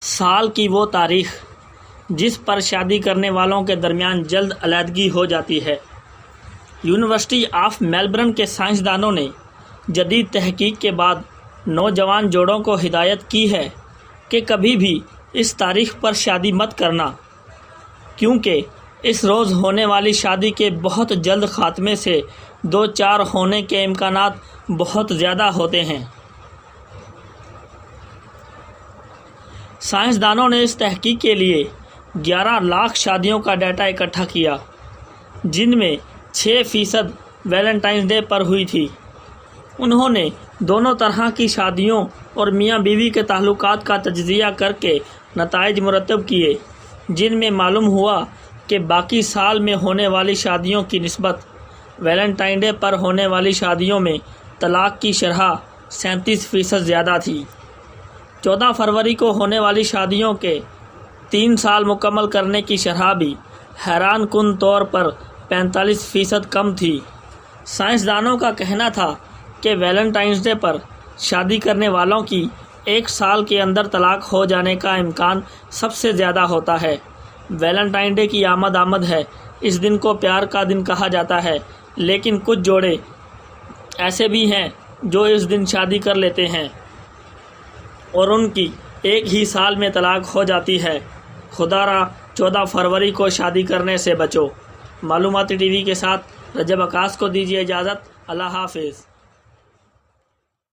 سال کی وہ تاریخ جس پر شادی کرنے والوں کے درمیان جلد علیحدگی ہو جاتی ہے۔ یونیورسٹی آف میلبرن کے سائنسدانوں نے جدید تحقیق کے بعد نوجوان جوڑوں کو ہدایت کی ہے کہ کبھی بھی اس تاریخ پر شادی مت کرنا، کیونکہ اس روز ہونے والی شادی کے بہت جلد خاتمے سے دو چار ہونے کے امکانات بہت زیادہ ہوتے ہیں۔ سائنسدانوں نے اس تحقیق کے لیے 11 لاکھ شادیوں کا ڈیٹا اکٹھا کیا، جن میں 6% ویلنٹائنز ڈے پر ہوئی تھی۔ انہوں نے دونوں طرح کی شادیوں اور میاں بیوی کے تعلقات کا تجزیہ کر کے نتائج مرتب کیے، جن میں معلوم ہوا کہ باقی سال میں ہونے والی شادیوں کی نسبت ویلنٹائن ڈے پر ہونے والی شادیوں میں طلاق کی شرح 37% زیادہ تھی۔ 14 فروری کو ہونے والی شادیوں کے 3 سال مکمل کرنے کی شرح بھی حیران کن طور پر 45% کم تھی۔ سائنسدانوں کا کہنا تھا کہ ویلنٹائنز ڈے پر شادی کرنے والوں کی 1 سال کے اندر طلاق ہو جانے کا امکان سب سے زیادہ ہوتا ہے۔ ویلنٹائن ڈے کی آمد ہے۔ اس دن کو پیار کا دن کہا جاتا ہے، لیکن کچھ جوڑے ایسے بھی ہیں جو اس دن شادی کر لیتے ہیں اور ان کی 1 ہی سال میں طلاق ہو جاتی ہے۔ خدا را 14 فروری کو شادی کرنے سے بچو۔ معلوماتی ٹی وی کے ساتھ رجب عکاس کو دیجیے اجازت۔ اللہ حافظ۔